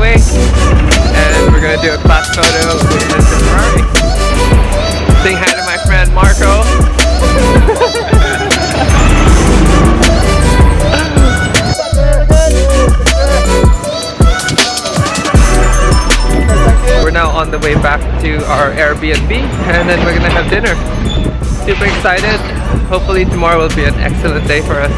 getaway, and we're gonna do a class photo with the Ferrari. Saying hi to my friend Marco. We're now on the way back to our Airbnb, and then we're gonna have dinner. Super excited. Hopefully tomorrow will be an excellent day for us.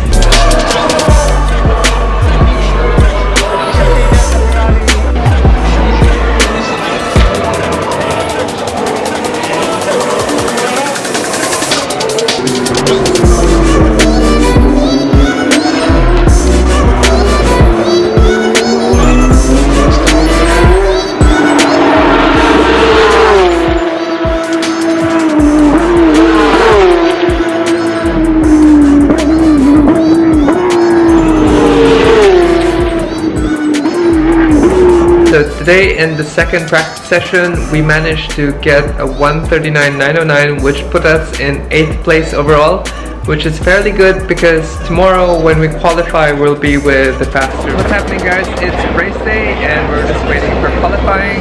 So today in the second practice session we managed to get a 1:39.909, which put us in 8th place overall, which is fairly good because tomorrow when we qualify we'll be with the faster. What's happening, guys? It's race day and we're just waiting for qualifying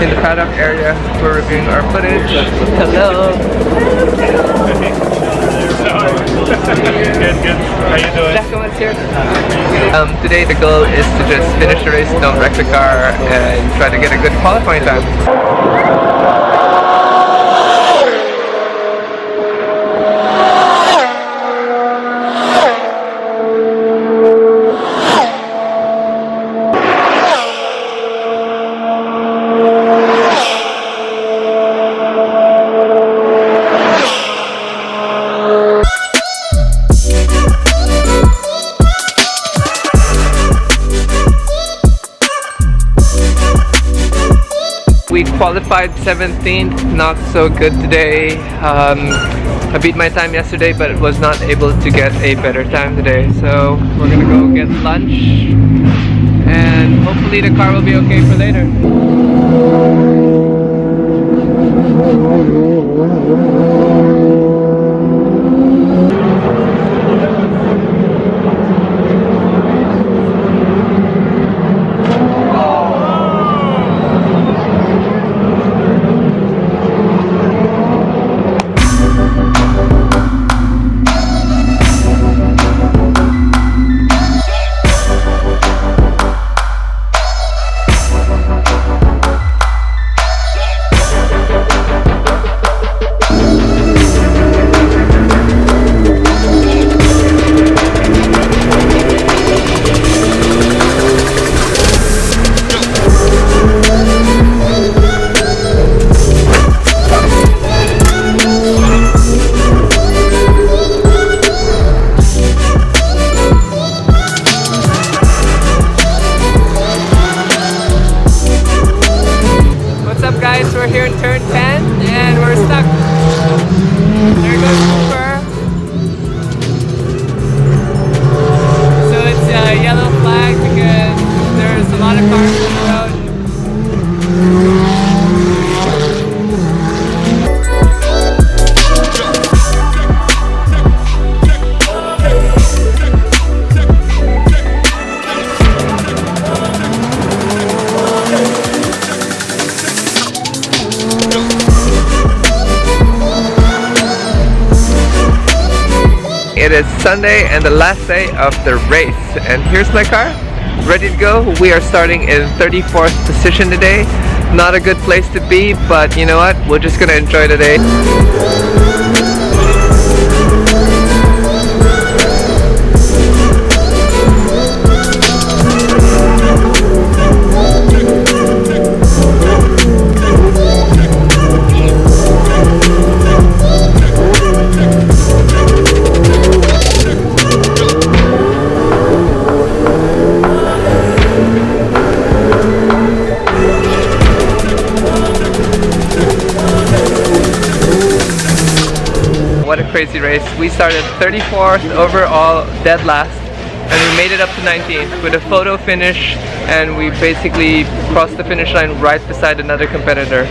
in the paddock area. We're reviewing our footage. Hello! Good. How you doing? Jaco's here. Today the goal is to just finish the race, don't wreck the car, and try to get a good qualifying time. We qualified 17th, not so good today. I beat my time yesterday, but was not able to get a better time today. So we're gonna go get lunch, and hopefully the car will be okay for later. We're here in turn 10 and we're stuck. There goes Cooper. So it's a yellow flag because there's a lot of cars on the road. It is Sunday and the last day of the race, and here's my car, ready to go. We are starting in 34th position today. Not a good place to be, but you know what? We're just gonna enjoy the day. What a crazy race. We started 34th overall, dead last, and we made it up to 19th with a photo finish, and we basically crossed the finish line right beside another competitor.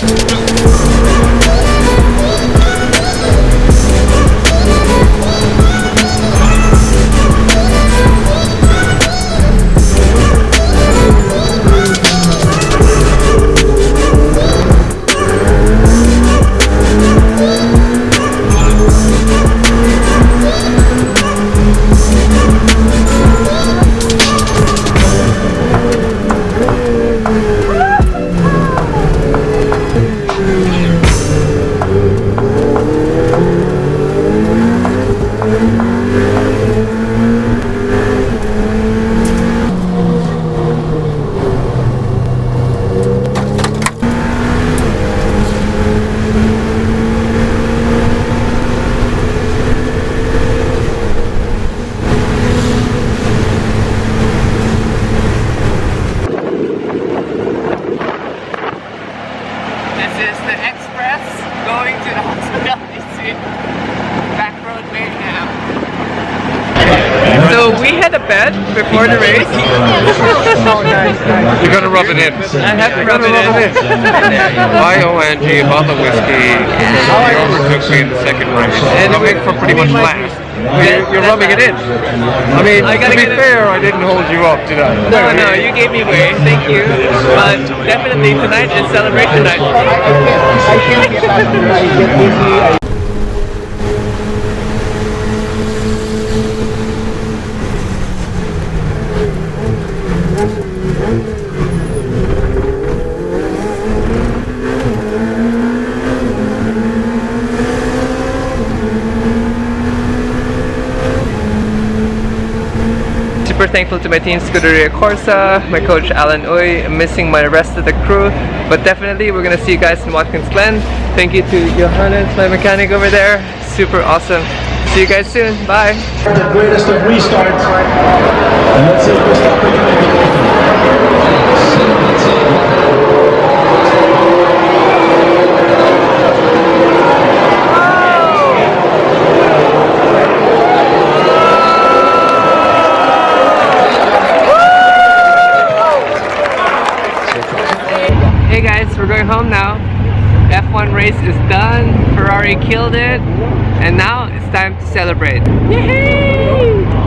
we had a bet before the race. Oh, nice. You're gonna rub it in. I have to rub it in. I owe Angie a bottle of whiskey because she overtook me in the second race. And I make for pretty much last. You're rubbing it in. I mean, to be fair, I didn't hold you up, did I? No, you gave me way. Thank you. But definitely tonight is celebration night. I can't get back to I get busy. Super thankful to my team Scuderia Corsa, my coach Alan Uy, missing my rest of the crew, but definitely we're gonna see you guys in Watkins Glen. Thank you to Johannes, my mechanic over there. Super awesome. See you guys soon. Bye. The greatest of restarts. And let's see if we're stopping Hey guys, we're going home now. F1 race is done. Ferrari killed it. And now it's time to celebrate. Yay!